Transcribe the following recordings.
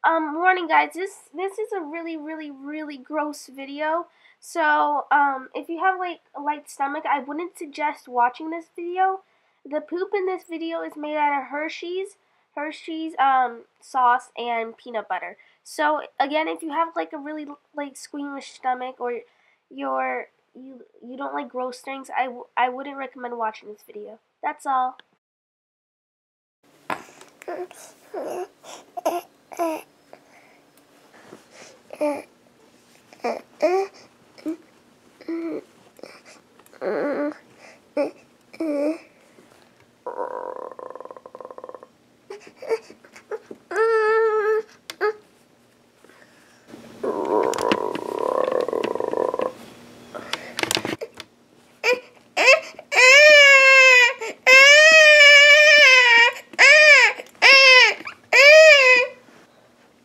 Warning guys, this is a really gross video. So, if you have like a light stomach, I wouldn't suggest watching this video. The poop in this video is made out of Hershey's sauce and peanut butter. So again, if you have like a really like squeamish stomach or you don't like gross things, I wouldn't recommend watching this video. That's all.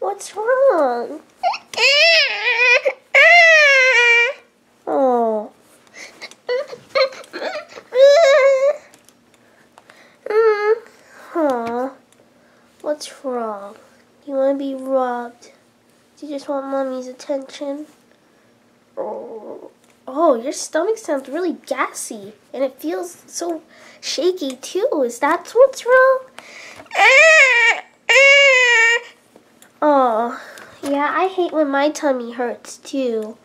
What's wrong? Oh. Huh. What's wrong? You want to be rubbed? Do you just want mommy's attention? Oh, your stomach sounds really gassy, and it feels so shaky too. Is that what's wrong? Oh, yeah, I hate when my tummy hurts too.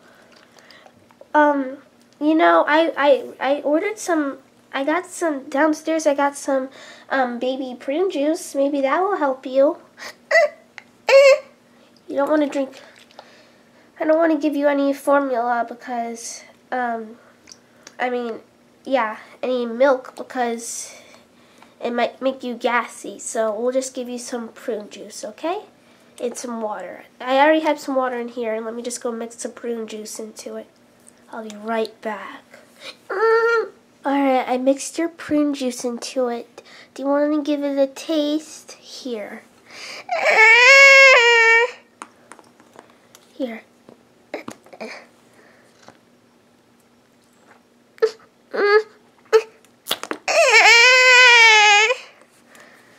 You know, I ordered some, I got some downstairs, I got some baby prune juice. Maybe that will help you. You don't want to drink, I don't want to give you any formula because, I mean, yeah, any milk because it might make you gassy. So we'll just give you some prune juice, okay? And some water. I already have some water in here, and let me just go mix some prune juice into it. I'll be right back. Alright, I mixed your prune juice into it. Do you want to give it a taste? Here. Here.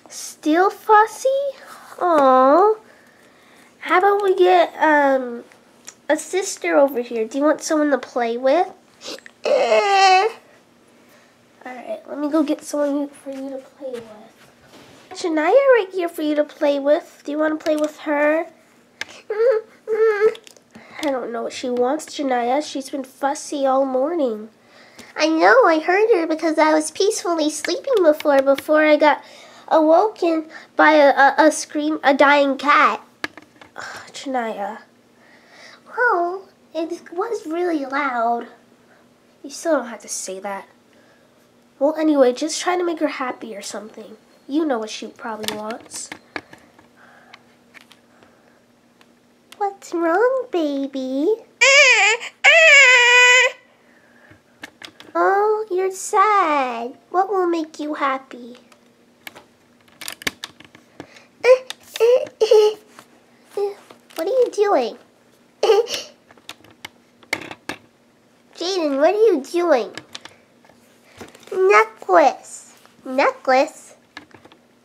Still fussy? Aww. How about we get a sister over here? Do you want someone to play with? Alright, let me go get someone for you to play with. Shania right here for you to play with. Do you want to play with her? I don't know what she wants, Shania. She's been fussy all morning. I know, I heard her because I was peacefully sleeping before I got awoken by a dying cat. Shania. Well, it was really loud. You still don't have to say that. Well, anyway, just try to make her happy or something. You know what she probably wants. What's wrong, baby? Oh, you're sad. What will make you happy? What are you doing? Jadien, what are you doing? Necklace. Necklace?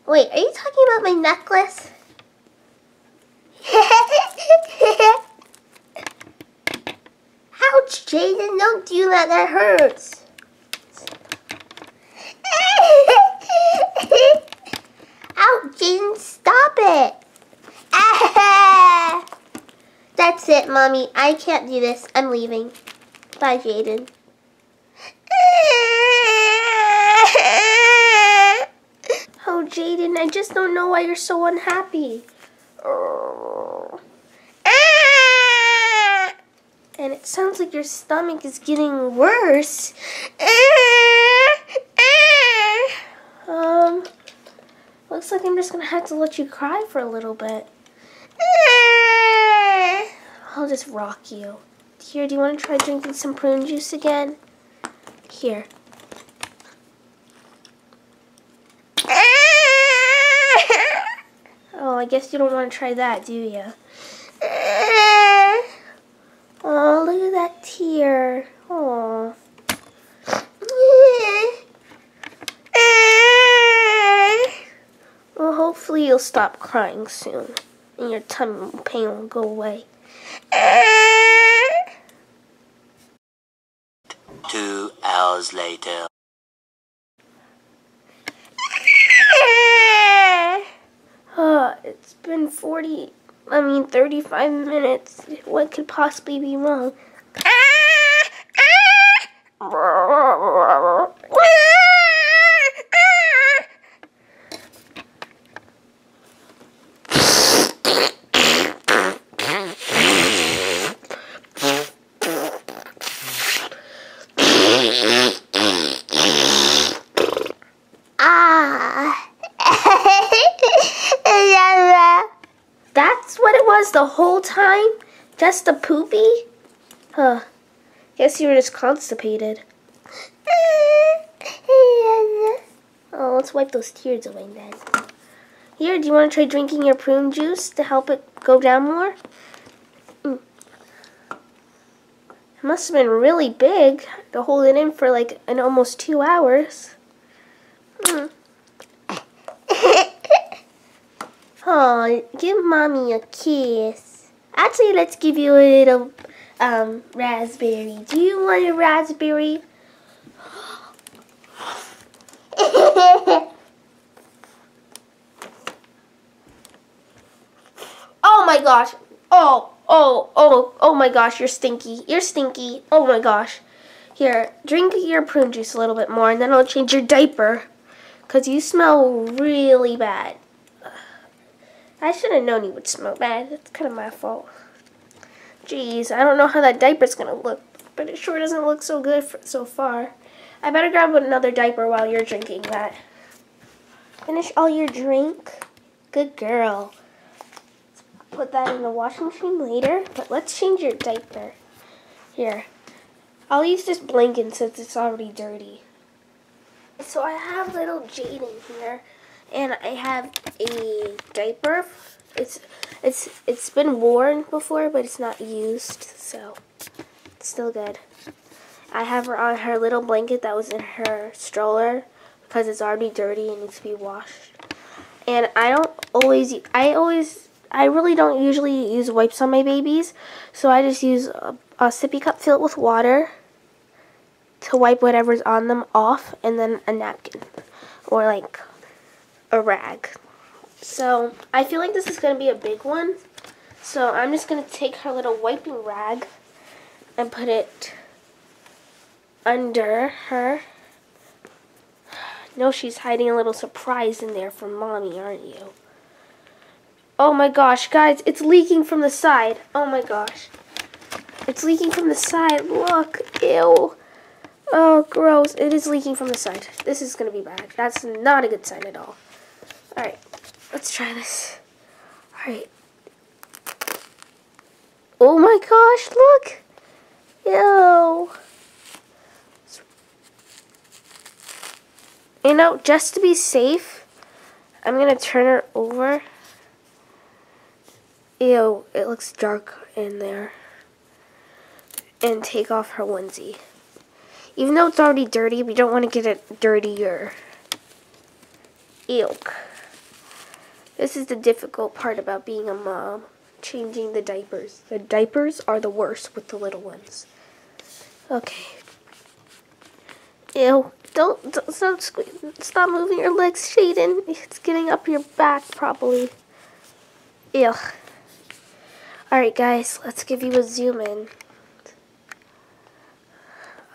Wait, are you talking about my necklace? Ouch, Jadien, don't do that. That hurts. Ouch, Jadien, stop it. That's it, Mommy. I can't do this. I'm leaving. Bye, Jadien. Oh, Jadien, I just don't know why you're so unhappy. And it sounds like your stomach is getting worse. Looks like I'm just gonna have to let you cry for a little bit. I'll just rock you. Here, do you want to try drinking some prune juice again? Here. Oh, I guess you don't want to try that, do you? Oh, look at that tear. Oh. Well, hopefully you'll stop crying soon. and your tummy pain will go away. 2 hours later. It's been 35 minutes. What could possibly be wrong? That's what it was the whole time? Just a poopy? Huh. Guess you were just constipated. Oh, let's wipe those tears away then. Here, do you want to try drinking your prune juice to help it go down more? It must have been really big to hold it in for like almost 2 hours. Oh, give mommy a kiss. Actually, let's give you a little raspberry. Do you want a raspberry? Oh my gosh. Oh my gosh, you're stinky. You're stinky. Oh my gosh. Here, drink your prune juice a little bit more and then I'll change your diaper. Because you smell really bad. I should have known you would smell bad. That's kind of my fault. Jeez, I don't know how that diaper's going to look, but it sure doesn't look so good so far. I better grab another diaper while you're drinking that. Finish all your drink. Good girl. Put that in the washing machine later, but let's change your diaper. Here. I'll use this blanket since it's already dirty. So I have little Jadien here. And I have a diaper. It's been worn before, but it's not used, so it's still good. I have her on her little blanket that was in her stroller because it's already dirty and needs to be washed. And I really don't usually use wipes on my babies, so I just use a sippy cup filled with water to wipe whatever's on them off, and then a napkin or like a rag. So I feel like this is going to be a big one, so I'm just going to take her little wiping rag and put it under her. No, she's hiding a little surprise in there for mommy, aren't you? Oh my gosh, guys, it's leaking from the side. Oh my gosh, it's leaking from the side. Look, ew. Oh, gross. It is leaking from the side. This is going to be bad. That's not a good sign at all. Alright, let's try this. Alright. Oh my gosh, look! Ew. You know, just to be safe, I'm going to turn her over. Ew, it looks dark in there. And take off her onesie. Even though it's already dirty, we don't want to get it dirtier. Ew. This is the difficult part about being a mom, changing the diapers. The diapers are the worst with the little ones. Okay. Ew. Don't stop moving your legs, Jadien. It's getting up your back probably. Ew. Alright guys, let's give you a zoom in.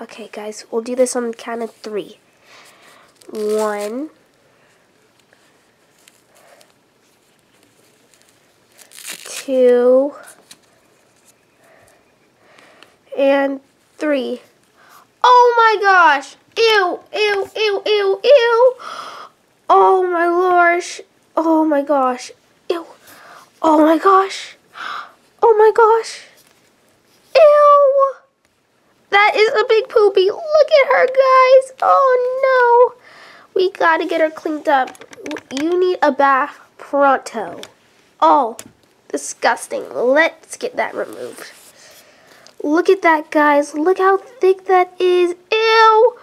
Okay guys, we'll do this on the count of 3. 1, 2, and 3. Oh my gosh! Ew, ew, ew, ew, ew! Oh my gosh! Oh my gosh! Ew! Oh my gosh! Oh my gosh! Ew! That is a big poopy. Look at her, guys! Oh no! We gotta get her cleaned up. You need a bath pronto. Oh, disgusting. Let's get that removed. Look at that, guys. Look how thick that is. Ew!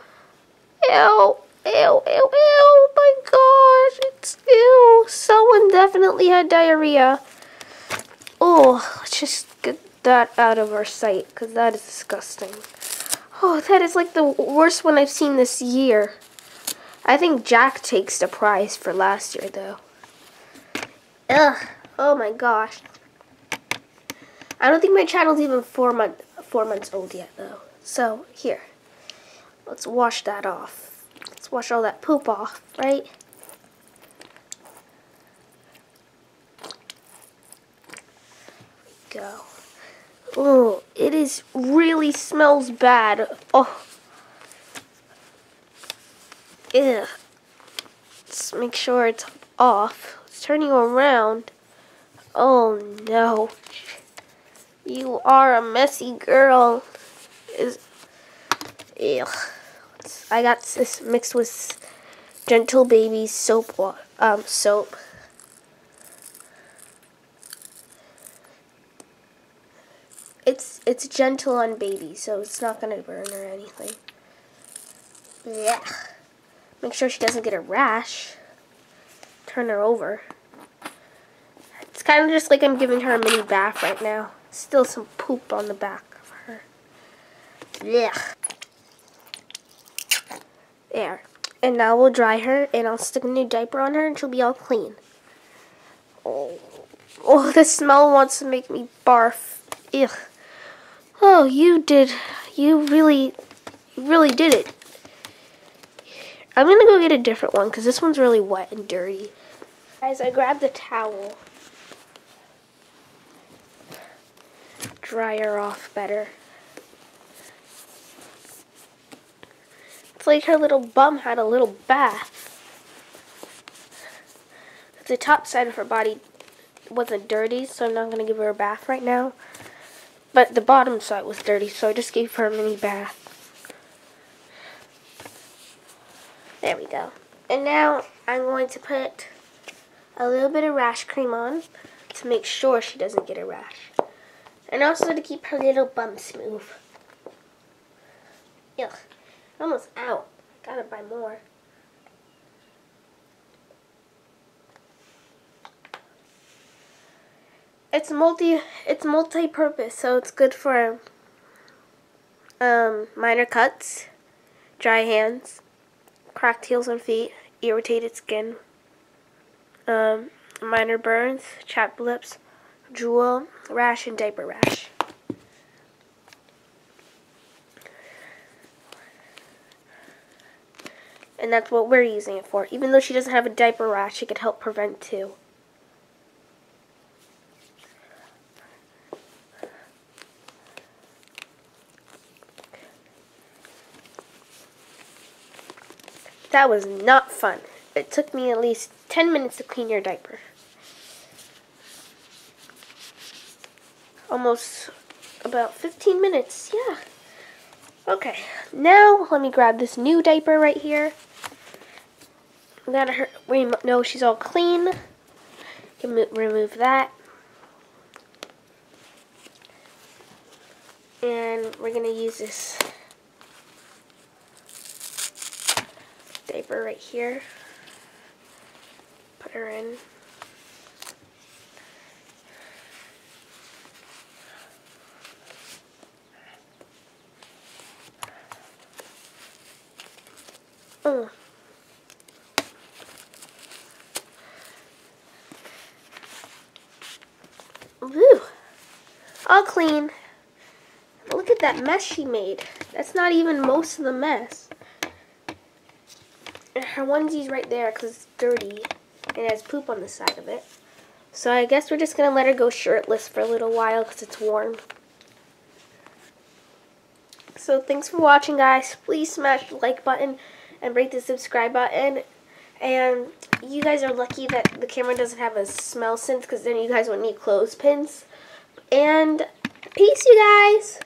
Ew! Ew! Ew! Ew! Oh my gosh! It's ew! Someone definitely had diarrhea. Oh, let's just get that out of our sight, because that is disgusting. Oh, that is like the worst one I've seen this year. I think Jack takes the prize for last year, though. Ugh. Oh my gosh. I don't think my channel's even 4 months old yet, though. So, here. Let's wash that off. Let's wash all that poop off, right? Go. Oh, it is really smells bad. Oh. Ew. Let's make sure it's off. Let's turn you around. Oh no. You are a messy girl. Ew. I got this mixed with Gentle Baby soap. Soap. It's gentle on baby, so it's not gonna burn or anything. Yeah. Make sure she doesn't get a rash. Turn her over. It's kind of just like I'm giving her a mini bath right now. Still some poop on the back of her. Yeah. There. And now we'll dry her, and I'll stick a new diaper on her, and she'll be all clean. Oh, the smell wants to make me barf. Ugh. Oh, you really did it. I'm gonna go get a different one, because this one's really wet and dirty. Guys, I grabbed a towel. Dry her off better. It's like her little bum had a little bath. The top side of her body wasn't dirty, so I'm not going to give her a bath right now. But the bottom side was dirty, so I just gave her a mini bath. There we go. And now I'm going to put a little bit of rash cream on to make sure she doesn't get a rash. And also to keep her little bum smooth. Ugh. Almost out. Gotta buy more. It's multi-purpose, so it's good for minor cuts, dry hands, cracked heels and feet, irritated skin, minor burns, chapped lips, drool, rash, and diaper rash. And that's what we're using it for. Even though she doesn't have a diaper rash, it could help prevent too. That was not fun. It took me at least 10 minutes to clean your diaper. Almost about 15 minutes, yeah. Okay, now let me grab this new diaper right here. We know she's all clean. You can remove that. And we're going to use this diaper right here. Put her in. Oh. Woo! All clean. Look at that mess she made. That's not even most of the mess. And her onesie's right there because it's dirty and it has poop on the side of it. So I guess we're just going to let her go shirtless for a little while because it's warm. So thanks for watching, guys. Please smash the like button and rate the subscribe button. And you guys are lucky that the camera doesn't have a smell sense because then you guys wouldn't need clothespins. And peace, you guys.